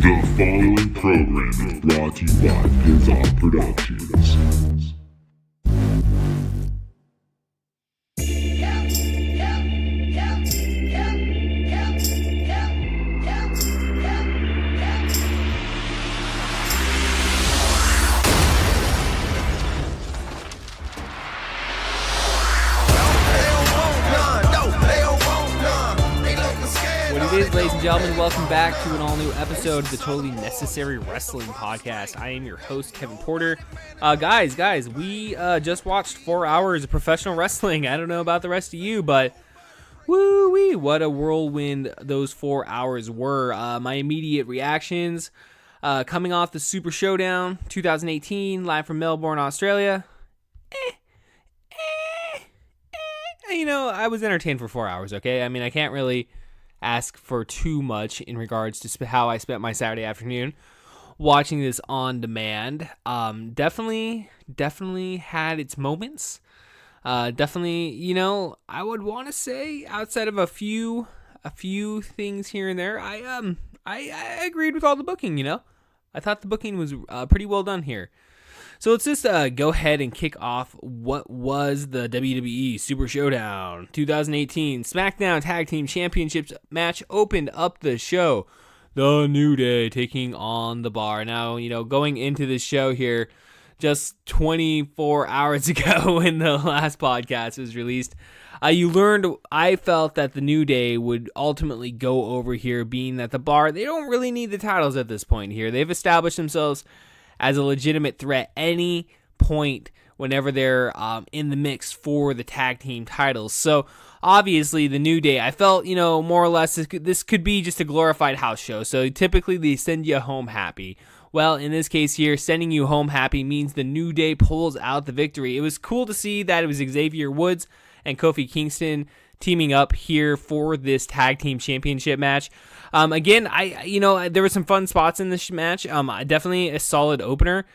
The following program is brought to you by Pizza Productions. Ladies and gentlemen, welcome back to an all-new episode of the Totally Necessary Wrestling Podcast. I am your host, Kevin Porter. Guys, we just watched 4 hours of professional wrestling. I don't know about the rest of you, but woo-wee, what a whirlwind those 4 hours were. My immediate reactions, coming off the Super Showdown 2018, live from Melbourne, Australia. You know, I was entertained for 4 hours, okay? I mean, I can't really ask for too much in regards to how I spent my Saturday afternoon watching this on demand. Definitely had its moments. Definitely, you know, I would want to say outside of a few things here and there, I agreed with all the booking. You know, I thought the booking was pretty well done here. So let's just go ahead and kick off what was the WWE Super Showdown 2018 SmackDown Tag Team Championships match. Opened up the show, The New Day taking on The Bar. Now, you know, going into this show here, just 24 hours ago when the last podcast was released, I felt that The New Day would ultimately go over here, being that The Bar, they don't really need the titles at this point here. They've established themselves as a legitimate threat any point whenever they're in the mix for the tag team titles. So obviously the New Day, I felt, you know, more or less this could be just a glorified house show. So typically they send you home happy. Well, in this case here, sending you home happy means the New Day pulls out the victory. It was cool to see that it was Xavier Woods and Kofi Kingston teaming up here for this tag team championship match. Again, there were some fun spots in this match. Definitely a solid opener.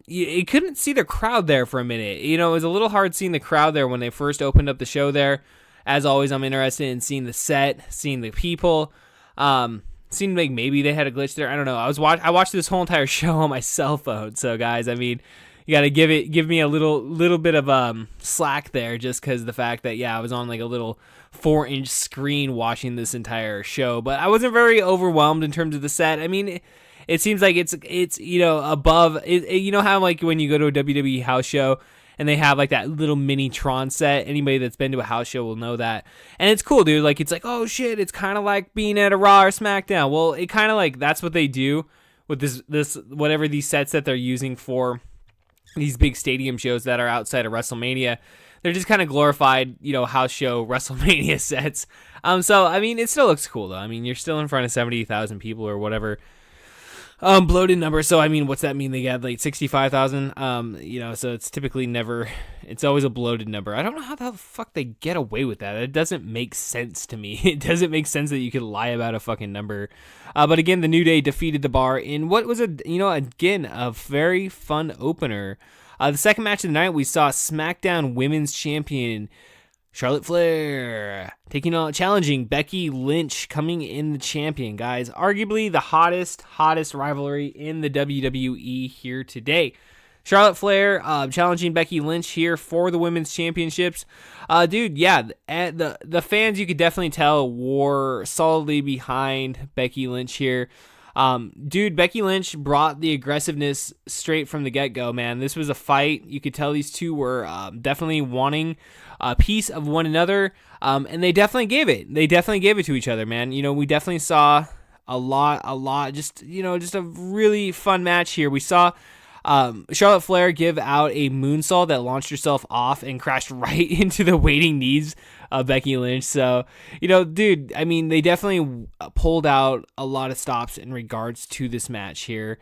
You couldn't see the crowd there for a minute. You know, it was a little hard seeing the crowd there when they first opened up the show there. As always, I'm interested in seeing the set, seeing the people. Seemed like maybe they had a glitch there. I don't know. I watched this whole entire show on my cell phone. So guys, I mean, you got to give me a little bit of slack there, just because the fact that I was on like a little 4-inch screen watching this entire show, but I wasn't very overwhelmed in terms of the set. I mean, it seems like it's you know, above it, you know how like when you go to a WWE house show and they have like that little mini Tron set. Anybody that's been to a house show will know that, and it's cool, dude. Like, it's like, oh shit, it's kind of like being at a Raw or SmackDown. Well, it kind of like that's what they do with this whatever these sets that they're using for these big stadium shows that are outside of WrestleMania. They're just kind of glorified, you know, house show WrestleMania sets. So, I mean, it still looks cool, though. I mean, you're still in front of 70,000 people or whatever bloated number. So, I mean, what's that mean? They got like 65,000, you know, so it's typically it's always a bloated number. I don't know how the fuck they get away with that. It doesn't make sense to me. It doesn't make sense that you could lie about a fucking number. But again, the New Day defeated The Bar in what was a very fun opener. The second match of the night, we saw SmackDown Women's Champion Charlotte Flair challenging Becky Lynch, coming in the champion, guys. Arguably the hottest rivalry in the WWE here today. Charlotte Flair challenging Becky Lynch here for the women's championships. Dude, yeah, the fans, you could definitely tell, were solidly behind Becky Lynch here. Dude, Becky Lynch brought the aggressiveness straight from the get-go, man. This was a fight. You could tell these two were definitely wanting a piece of one another, and they definitely gave it. They definitely gave it to each other, man. You know, we definitely saw a lot, just a really fun match here. We saw Charlotte Flair give out a moonsault that launched herself off and crashed right into the waiting knees of Becky Lynch. So, you know, dude, I mean, they definitely pulled out a lot of stops in regards to this match here.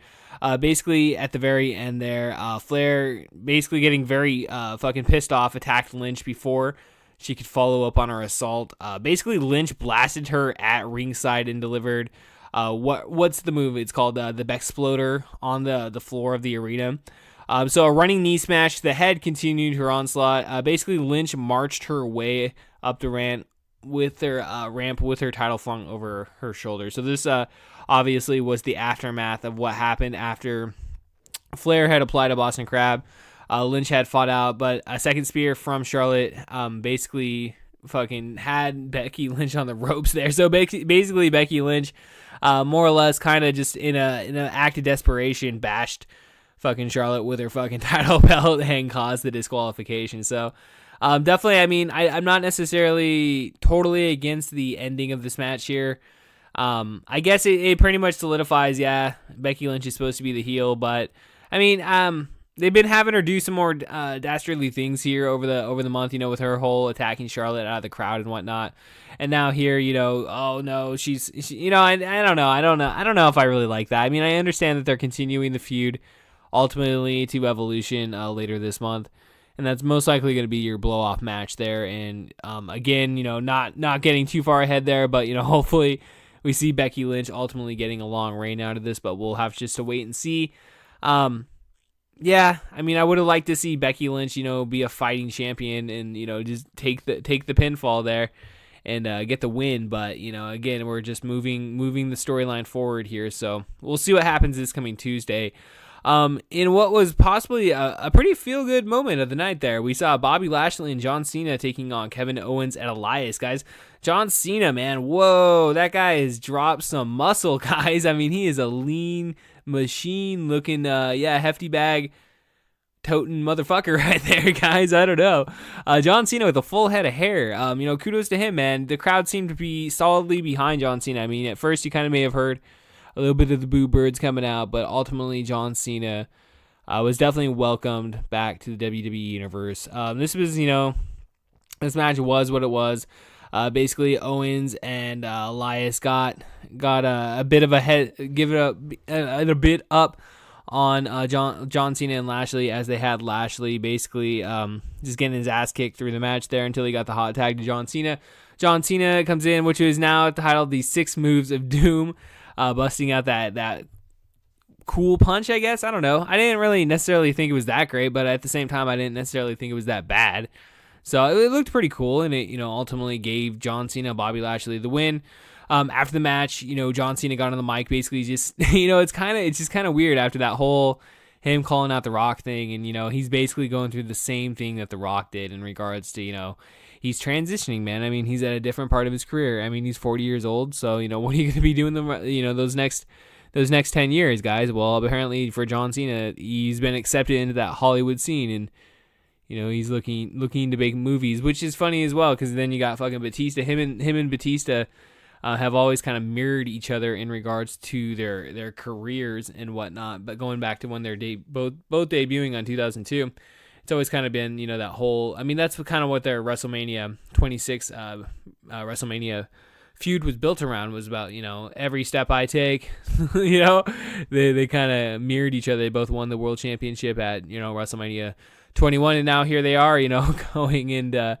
Basically, at the very end there, Flair, basically getting very fucking pissed off, attacked Lynch before she could follow up on her assault. Basically, Lynch blasted her at ringside and delivered what's the move? It's called the Bexploder on the floor of the arena. So a running knee smash. The head continued her onslaught. Basically, Lynch marched her way up the ramp with their ramp with her title flung over her shoulder. So this obviously was the aftermath of what happened after Flair had applied a Boston Crab. Lynch had fought out, but a second spear from Charlotte basically fucking had Becky Lynch on the ropes there. So basically Becky Lynch more or less kind of just in an act of desperation bashed fucking Charlotte with her fucking title belt and caused the disqualification. So definitely, I mean, I'm not necessarily totally against the ending of this match here. I guess it pretty much solidifies, yeah, Becky Lynch is supposed to be the heel, but I mean, they've been having her do some more dastardly things here over the month, with her whole attacking Charlotte out of the crowd and whatnot. And now here, oh no, she's I don't know. I don't know if I really like that. I mean, I understand that they're continuing the feud ultimately to Evolution later this month, and that's most likely going to be your blow-off match there. And again, not getting too far ahead there, but hopefully we see Becky Lynch ultimately getting a long reign out of this, but we'll have just to wait and see. Yeah, I mean, I would have liked to see Becky Lynch, be a fighting champion and just take the pinfall there and get the win. But again, we're just moving the storyline forward here, so we'll see what happens this coming Tuesday. In what was possibly a pretty feel-good moment of the night there, we saw Bobby Lashley and John Cena taking on Kevin Owens and Elias, guys. John Cena, man, whoa, that guy has dropped some muscle, guys. I mean, he is a lean machine-looking, hefty bag toting motherfucker right there, guys. I don't know. John Cena with a full head of hair. Kudos to him, man. The crowd seemed to be solidly behind John Cena. I mean, at first you kind of may have heard a little bit of the boo birds coming out, but ultimately John Cena was definitely welcomed back to the WWE universe. This was, this match was what it was. Basically, Owens and Elias got a bit of a head, a bit up on John Cena and Lashley, as they had Lashley basically just getting his ass kicked through the match there until he got the hot tag to John Cena. John Cena comes in, which is now titled the 6 Moves of Doom. Busting out that cool punch, I guess. I don't know. I didn't really necessarily think it was that great, but at the same time, I didn't necessarily think it was that bad. So it looked pretty cool, and it ultimately gave John Cena, Bobby Lashley the win. After the match, John Cena got on the mic, basically just it's just kind of weird after that whole him calling out The Rock thing, and he's basically going through the same thing that The Rock did in regards to he's transitioning, man. I mean, he's at a different part of his career. I mean, he's 40 years old, so what are you going to be doing those next 10 years, guys? Well, apparently for John Cena, he's been accepted into that Hollywood scene, and he's looking to make movies, which is funny as well, because then you got fucking Batista. Him and Batista have always kind of mirrored each other in regards to their careers and whatnot. But going back to when they're both debuting on 2002. It's always kind of been, that whole, I mean, that's kind of what their WrestleMania 26 WrestleMania feud was built around, was about, every step I take, they kind of mirrored each other. They both won the world championship at, WrestleMania 21. And now here they are, going into,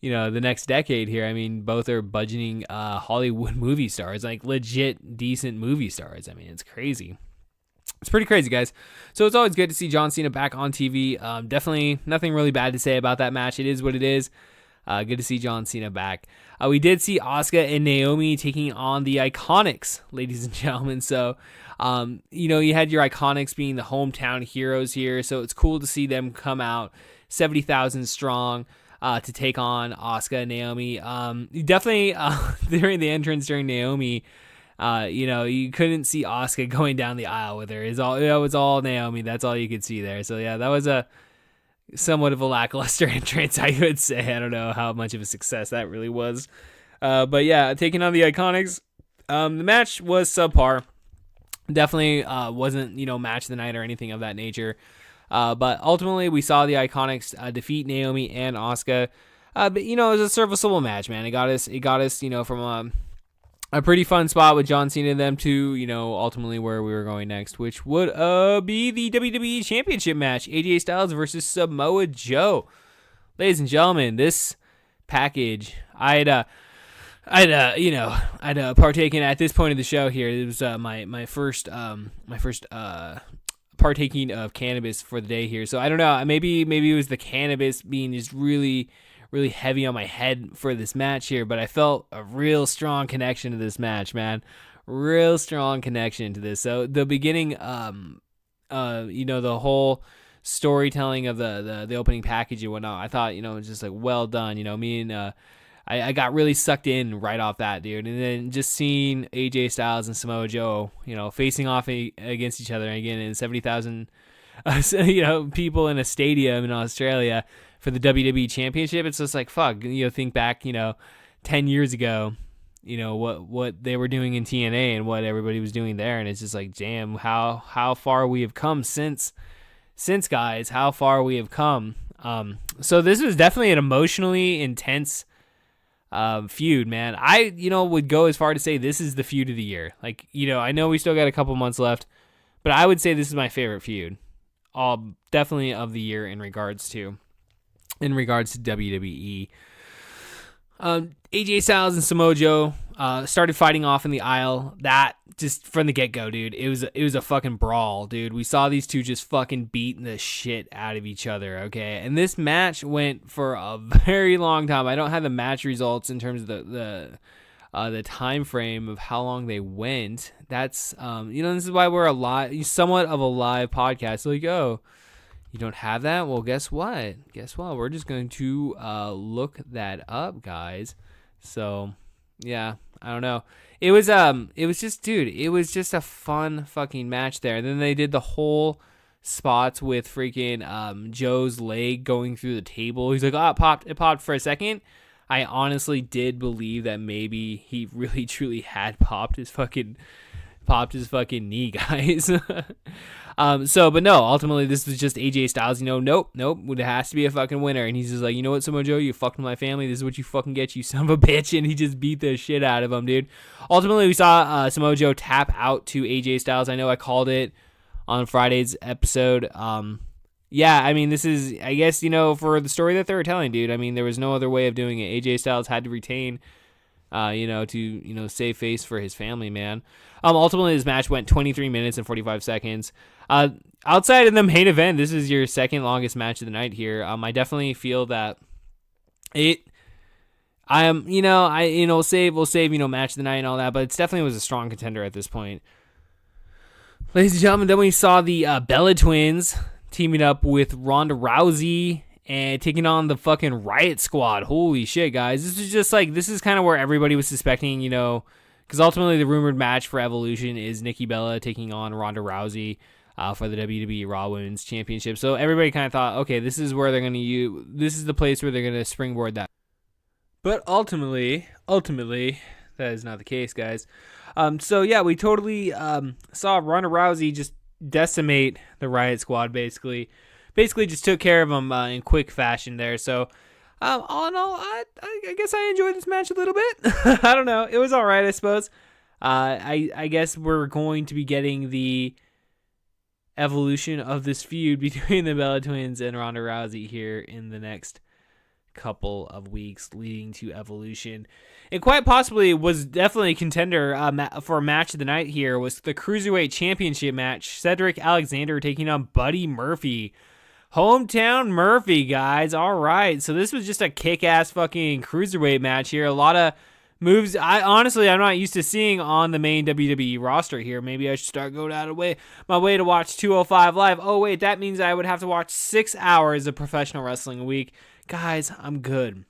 the next decade here. I mean, both are budgeting Hollywood movie stars, like legit decent movie stars. I mean, it's crazy. It's pretty crazy, guys. So it's always good to see John Cena back on TV. Definitely nothing really bad to say about that match. It is what it is. Good to see John Cena back. We did see Asuka and Naomi taking on the Iconics, ladies and gentlemen. So, you had your Iconics being the hometown heroes here. So it's cool to see them come out 70,000 strong to take on Asuka and Naomi. Definitely during the entrance during Naomi, you couldn't see Asuka going down the aisle with her. It was all Naomi. That's all you could see there. So yeah, that was a somewhat of a lackluster entrance, I would say. I don't know how much of a success that really was. But yeah, taking on the Iconics. The match was subpar. Definitely wasn't, match of the night or anything of that nature. But ultimately, we saw the Iconics defeat Naomi and Asuka. But it was a serviceable match, man. It got us, from a pretty fun spot with John Cena and them to, ultimately where we were going next, which would be the WWE Championship match, AJ Styles versus Samoa Joe. Ladies and gentlemen, this package, I'd partaken at this point of the show here. It was my first partaking of cannabis for the day here. So I don't know, maybe it was the cannabis being just really really heavy on my head for this match here, but I felt a real strong connection to this match, man. Real strong connection to this. So the beginning, the whole storytelling of the opening package and whatnot, I thought, it was just like well done. Me and I got really sucked in right off that, dude. And then just seeing AJ Styles and Samoa Joe, facing off against each other again in 70,000, people in a stadium in Australia for the WWE Championship. It's just like, fuck, think back, 10 years ago, what they were doing in TNA and what everybody was doing there. And it's just like, damn, how far we have come since guys, how far we have come. So this was definitely an emotionally intense feud, man. I would go as far to say this is the feud of the year. Like, I know we still got a couple months left, but I would say this is my favorite feud, definitely of the year in regards to WWE. AJ Styles and Samoa Joe started fighting off in the aisle. That just from the get-go, dude, it was a fucking brawl, dude. We saw these two just fucking beating the shit out of each other, okay? And this match went for a very long time. I don't have the match results in terms of the time frame of how long they went. That's this is why we're somewhat of a live podcast. Like, oh, you don't have that? Well, guess what? We're just going to look that up, guys. So, yeah, I don't know. It was just a fun fucking match there. And then they did the whole spots with freaking Joe's leg going through the table. He's like, it popped for a second. I honestly did believe that maybe he really truly had popped his fucking knee, guys. But no, ultimately this was just AJ Styles, nope, it has to be a fucking winner. And he's just like, you know what, Samoa Joe, you fucked with my family. This is what you fucking get, you son of a bitch. And he just beat the shit out of him, dude. Ultimately, we saw Samoa Joe tap out to AJ Styles. I know I called it on Friday's episode. Yeah, I mean, this is, I guess, for the story that they were telling, dude. I mean, there was no other way of doing it. AJ Styles had to retain, to save face for his family, man. Ultimately, this match went 23 minutes and 45 seconds. Outside of the main event, this is your second longest match of the night here. I definitely feel that we'll save match of the night and all that, but it definitely was a strong contender at this point. Ladies and gentlemen, then we saw the Bella Twins teaming up with Ronda Rousey and taking on the fucking Riot Squad. Holy shit, guys. This is kind of where everybody was suspecting, because ultimately the rumored match for Evolution is Nikki Bella taking on Ronda Rousey for the WWE Raw Women's Championship. So everybody kind of thought, okay, this is where they're going to use, this is the place where they're going to springboard that. But ultimately, that is not the case, guys. So yeah, we totally saw Ronda Rousey just decimate the Riot Squad, basically just took care of them in quick fashion there. So all in all, I guess I enjoyed this match a little bit. I don't know, it was all right, I suppose. I guess we're going to be getting the evolution of this feud between the Bella Twins and Ronda Rousey here in the next couple of weeks leading to Evolution. And quite possibly was definitely a contender for a match of the night here was the Cruiserweight Championship match. Cedric Alexander taking on Buddy Murphy. Hometown Murphy, guys. All right. So this was just a kick-ass fucking Cruiserweight match here. A lot of moves I'm not used to seeing on the main WWE roster here. Maybe I should start going out of my way to watch 205 Live. Oh, wait, that means I would have to watch 6 hours of professional wrestling a week. Guys, I'm good.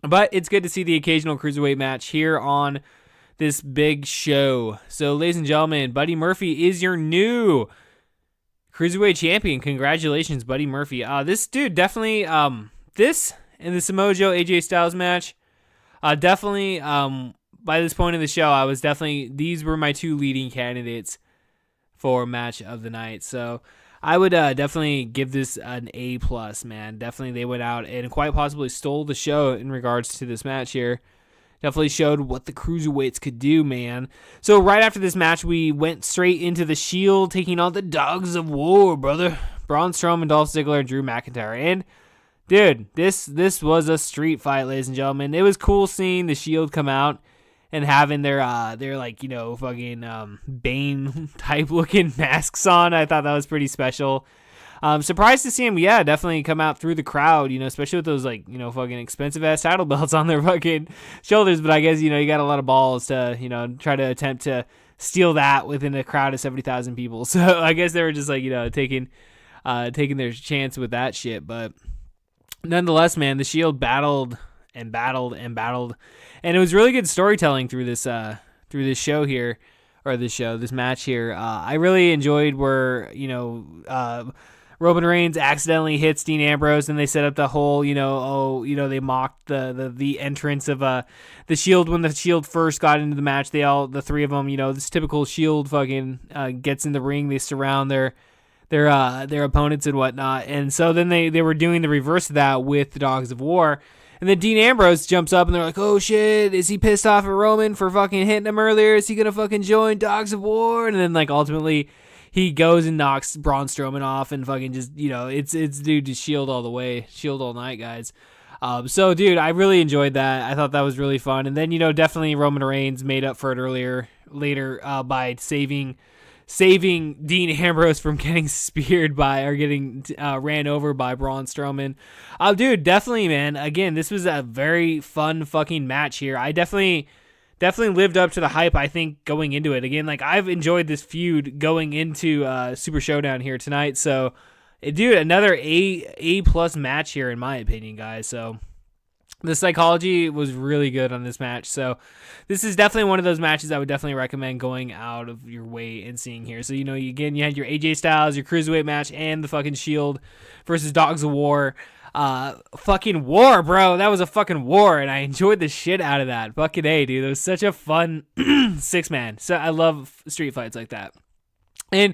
But it's good to see the occasional Cruiserweight match here on this big show. So, ladies and gentlemen, Buddy Murphy is your new Cruiserweight champion. Congratulations, Buddy Murphy. This dude definitely, this and the Samoa Joe AJ Styles match, definitely, by this point in the show, these were my two leading candidates for match of the night. So I would definitely give this an A+, man. Definitely they went out and quite possibly stole the show in regards to this match here. Definitely showed what the Cruiserweights could do, man. So right after this match, we went straight into the Shield, taking on the Dogs of War, brother. Braun Strowman, Dolph Ziggler, and Drew McIntyre. And dude, this was a street fight, ladies and gentlemen. It was cool seeing the Shield come out and having their fucking Bane type looking masks on. I thought that was pretty special. Surprised to see him, yeah, definitely come out through the crowd, especially with those, like, fucking expensive ass title belts on their fucking shoulders. But I guess, you got a lot of balls to, try to attempt to steal that within a crowd of 70,000 people. So I guess they were just like, taking their chance with that shit. But nonetheless, man, the Shield battled and battled and battled, and it was really good storytelling through this show here, or this match here. I really enjoyed where Roman Reigns accidentally hits Dean Ambrose, and they set up the whole they mocked the entrance of the Shield when the Shield first got into the match. The three of them, this typical Shield fucking gets in the ring, they surround their opponents and whatnot, and so then they were doing the reverse of that with the Dogs of War. And then Dean Ambrose jumps up and they're like, oh shit, is he pissed off at Roman for fucking hitting him earlier? Is he gonna fucking join Dogs of War? And then like ultimately he goes and knocks Braun Strowman off and fucking just, it's dude, just Shield all the way, Shield all night, guys. So dude, I really enjoyed that. I thought that was really fun. And then, definitely Roman Reigns made up for it later by saving Dean Ambrose from getting speared getting ran over by Braun Strowman. Dude, definitely, man. Again, this was a very fun fucking match here. I definitely lived up to the hype, I think, going into it. Again, like, I've enjoyed this feud going into Super Showdown here tonight. So, dude, another A+ match here, in my opinion, guys. So, the psychology was really good on this match. So this is definitely one of those matches I would definitely recommend going out of your way and seeing here. So, you had your AJ Styles, your Cruiserweight match, and the fucking Shield versus Dogs of War. Fucking war, bro. That was a fucking war, and I enjoyed the shit out of that. Fucking A, dude. It was such a fun 6-man. So I love street fights like that. And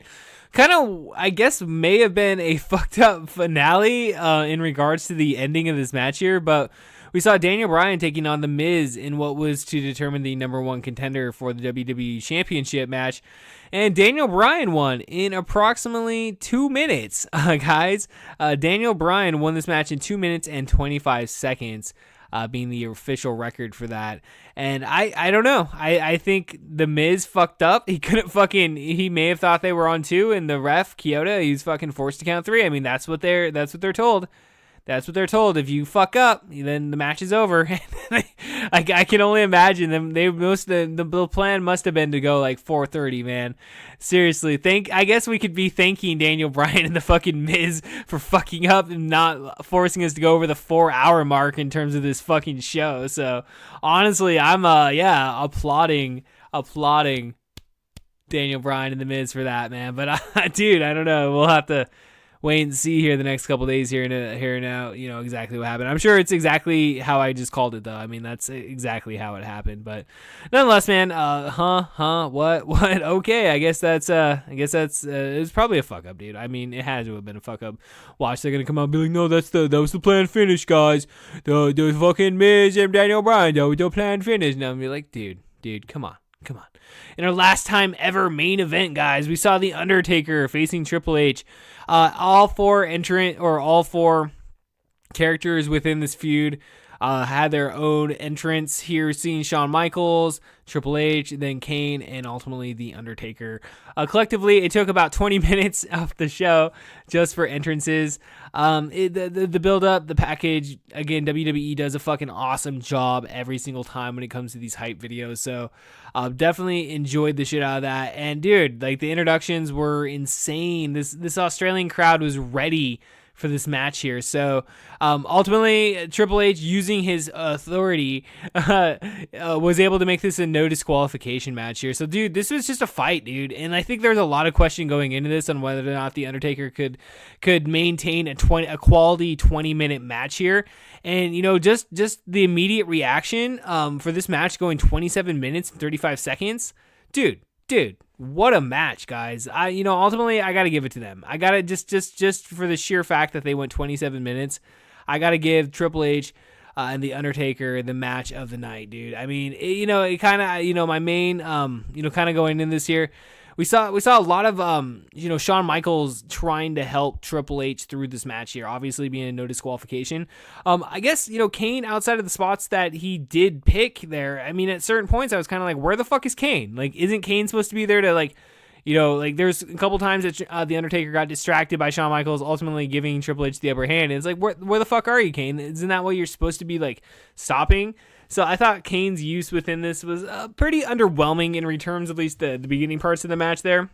kind of, I guess, may have been a fucked up finale in regards to the ending of this match here, but we saw Daniel Bryan taking on The Miz in what was to determine the number one contender for the WWE Championship match. And Daniel Bryan won in approximately 2 minutes, guys. Daniel Bryan won this match in 2 minutes and 25 seconds, being the official record for that. And I don't know. I think The Miz fucked up. He may have thought they were on 2, and the ref, Kyoto, he's fucking forced to count 3. I mean, that's what they're told. That's what they're told. If you fuck up, then the match is over. I can only imagine them. The plan must have been to go like 4:30, man. Seriously, I guess we could be thanking Daniel Bryan and the fucking Miz for fucking up and not forcing us to go over the 4-hour mark in terms of this fucking show. So honestly, I'm applauding Daniel Bryan and the Miz for that, man. But dude, I don't know. We'll have to wait and see here the next couple days here now, exactly what happened. I'm sure it's exactly how I just called it, though. I mean, that's exactly how it happened. But nonetheless, man, what? Okay, I guess that's it was probably a fuck up, dude. I mean, it had to have been a fuck up. Watch, they're gonna come out and be like, no, that was the planned finish, guys. The fucking Miz and Daniel Bryan, the planned finish. Now I'm like, dude, come on. In our last time ever main event, guys, we saw The Undertaker facing Triple H. All four characters within this feud had their own entrance here, seeing Shawn Michaels, Triple H, then Kane, and ultimately The Undertaker. Collectively, it took about 20 minutes of the show just for entrances. The build-up, the package, again, WWE does a fucking awesome job every single time when it comes to these hype videos, so definitely enjoyed the shit out of that. And dude, like, the introductions were insane. This Australian crowd was ready for this match here. So ultimately, Triple H, using his authority, was able to make this a no disqualification match here. So dude, this was just a fight, dude. And I think there's a lot of question going into this on whether or not The Undertaker could maintain a quality 20-minute match here. And just the immediate reaction for this match going 27 minutes and 35 seconds. Dude, what a match, guys. Ultimately, I got to give it to them. I got to just for the sheer fact that they went 27 minutes, I got to give Triple H and The Undertaker the match of the night, dude. I mean, it kind of, my main, kind of going in this year, we saw a lot of, Shawn Michaels trying to help Triple H through this match here, obviously being a no disqualification. I guess, Kane, outside of the spots that he did pick there, I mean, at certain points, I was kind of like, where the fuck is Kane? Like, isn't Kane supposed to be there to, like, Like there's a couple times that the Undertaker got distracted by Shawn Michaels, ultimately giving Triple H the upper hand. And it's like, where the fuck are you, Kane? Isn't that what you're supposed to be like stopping? So I thought Kane's use within this was pretty underwhelming in terms, at least the beginning parts of the match there.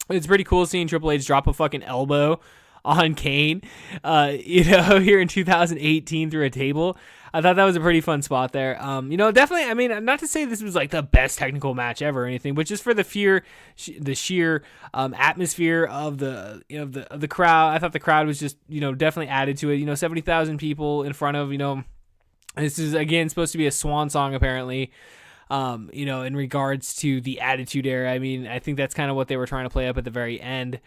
It's pretty cool seeing Triple H drop a fucking elbow on Kane, here in 2018 through a table. I thought that was a pretty fun spot there. Definitely, I mean, not to say this was like the best technical match ever or anything, but just for the sheer atmosphere of the crowd. I thought the crowd was just, definitely added to it. 70,000 people in front of, this is again supposed to be a swan song apparently. In regards to the Attitude Era. I mean, I think that's kind of what they were trying to play up at the very end.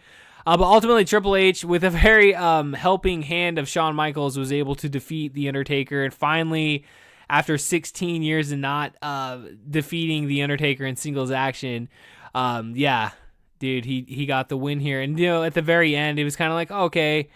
But ultimately, Triple H, with a very helping hand of Shawn Michaels, was able to defeat The Undertaker. And finally, after 16 years of not defeating The Undertaker in singles action, he got the win here. And, at the very end, it was kind of like, okay,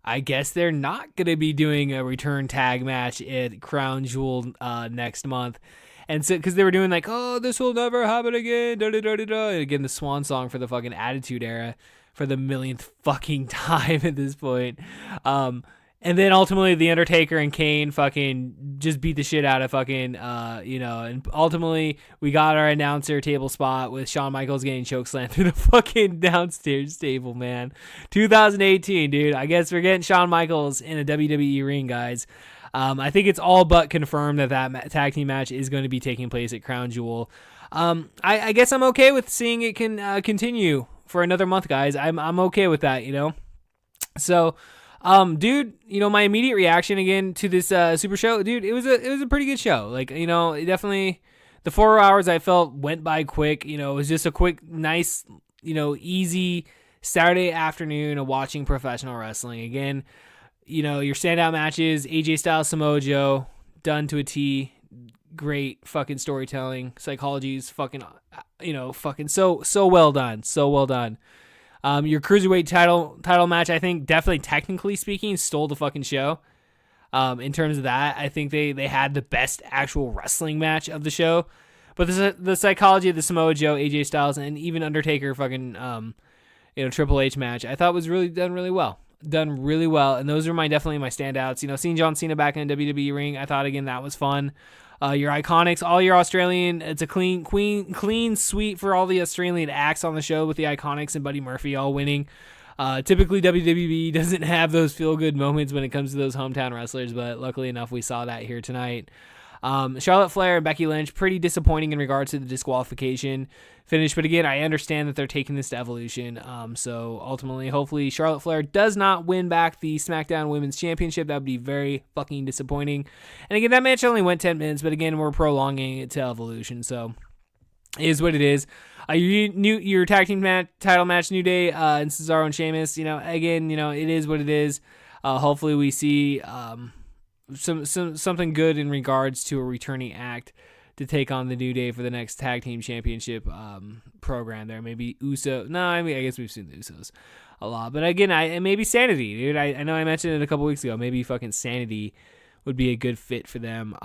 I guess they're not going to be doing a return tag match at Crown Jewel next month. And so, because they were doing like, oh, this will never happen again. Da, da, da, da, da. Again, the swan song for the fucking Attitude Era for the millionth fucking time at this point. And then ultimately The Undertaker and Kane fucking just beat the shit out of fucking, and ultimately we got our announcer table spot with Shawn Michaels getting chokeslammed through the fucking downstairs table, man. 2018, dude. I guess we're getting Shawn Michaels in a WWE ring, guys. I think it's all but confirmed that tag team match is going to be taking place at Crown Jewel. I guess I'm okay with seeing it can continue for another month, guys. I'm okay with that, So, dude, my immediate reaction again to this Super Show, dude, it was a pretty good show. Like, it definitely the 4 hours I felt went by quick. It was just a quick, nice, easy Saturday afternoon of watching professional wrestling. Again, your standout matches, AJ Styles, Samoa Joe, done to a T. Great fucking storytelling. Psychology is fucking, fucking so well done. So well done. Your Cruiserweight title match, I think, definitely technically speaking, stole the fucking show. In terms of that, I think they had the best actual wrestling match of the show. But the psychology of the Samoa Joe, AJ Styles, and even Undertaker fucking, Triple H match, I thought was really done really well. And those are definitely my standouts. Seeing John Cena back in a WWE ring, I thought again that was fun. Your Iconics, all your Australian, it's a clean sweep for all the Australian acts on the show with the Iconics and Buddy Murphy all winning. Typically WWE doesn't have those feel good moments when it comes to those hometown wrestlers, but luckily enough we saw that here tonight. Charlotte Flair and Becky Lynch, pretty disappointing in regards to the disqualification finish, but again, I understand that they're taking this to Evolution, so ultimately, hopefully, Charlotte Flair does not win back the SmackDown Women's Championship. That would be very fucking disappointing, and again, that match only went 10 minutes, but again, we're prolonging it to Evolution, so it is what it is. Your tag team title match, New Day and Cesaro and Sheamus, again, it is what it is. Hopefully, we see something good in regards to a returning act to take on the New Day for the next tag team championship program there. Maybe Uso. No, I guess we've seen the Usos a lot. But again, maybe Sanity, dude. I know I mentioned it a couple weeks ago. Maybe fucking Sanity would be a good fit for them.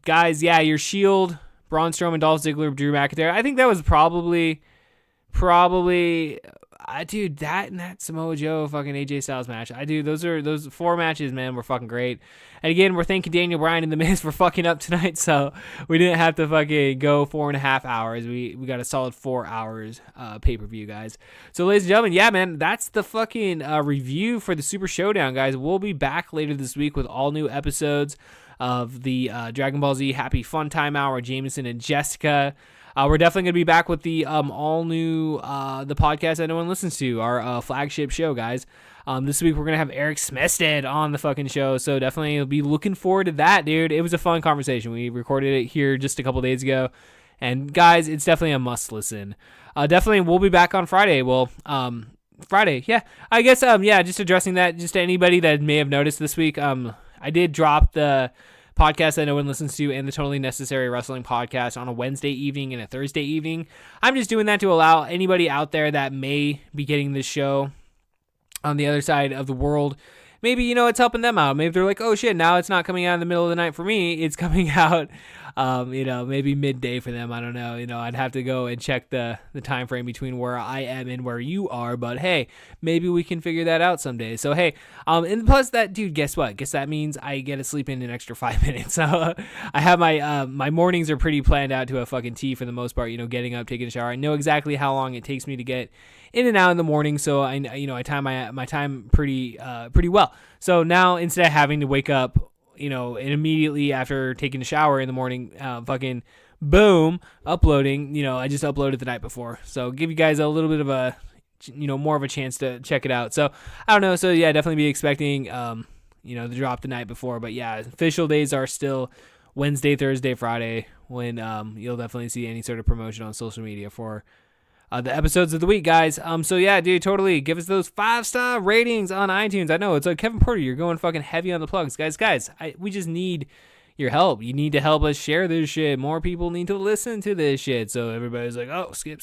Guys, yeah, your Shield, Braun Strowman, Dolph Ziggler, Drew McIntyre. I think that was probably dude, that and that Samoa Joe fucking AJ Styles match. Those 4 matches, man, were fucking great. And again, we're thanking Daniel Bryan and The Miz for fucking up tonight, so we didn't have to fucking go 4.5 hours. We got a solid 4 hours pay-per-view, guys. So, ladies and gentlemen, yeah, man, that's the fucking review for the Super Showdown, guys. We'll be back later this week with all new episodes of the Dragon Ball Z Happy Fun Time Hour, Jameson and Jessica. We're definitely going to be back with the all new the podcast that no one listens to, our flagship show, guys. This week we're going to have Eric Smested on the fucking show, so definitely be looking forward to that, dude. It was a fun conversation. We recorded it here just a couple days ago, and guys, it's definitely a must listen. Definitely we'll be back on Friday. Well, Friday, yeah. I guess, just addressing that, just to anybody that may have noticed this week, I did drop the podcast that no one listens to and the Totally Necessary Wrestling podcast on a Wednesday evening and a Thursday evening. I'm just doing that to allow anybody out there that may be getting this show on the other side of the world, maybe, it's helping them out. Maybe they're like, oh shit, now it's not coming out in the middle of the night for me. It's coming out Maybe midday for them. I don't know. I'd have to go and check the time frame between where I am and where you are. But hey, maybe we can figure that out someday. So hey, and plus that, dude, guess what? Guess that means I get to sleep in an extra 5 minutes. So I have my mornings are pretty planned out to a fucking T for the most part. Getting up, taking a shower. I know exactly how long it takes me to get in and out in the morning, so I time my time pretty well. So now instead of having to wake up, and immediately after taking a shower in the morning, fucking boom, uploading, I just uploaded the night before. So give you guys a little bit of a, more of a chance to check it out. So I don't know. So yeah, definitely be expecting, the drop the night before. But yeah, official days are still Wednesday, Thursday, Friday, when you'll definitely see any sort of promotion on social media for the episodes of the week, guys. So yeah, dude, totally give us those 5-star ratings on iTunes. I know it's like Kevin Porter, you're going fucking heavy on the plugs, guys. We just need your help. You need to help us share this shit. More people need to listen to this shit. So everybody's like, oh, skip,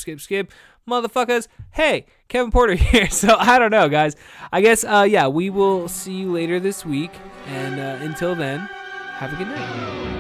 motherfuckers. Hey, Kevin Porter here. So I don't know, guys. I guess yeah, we will see you later this week. And until then, have a good night.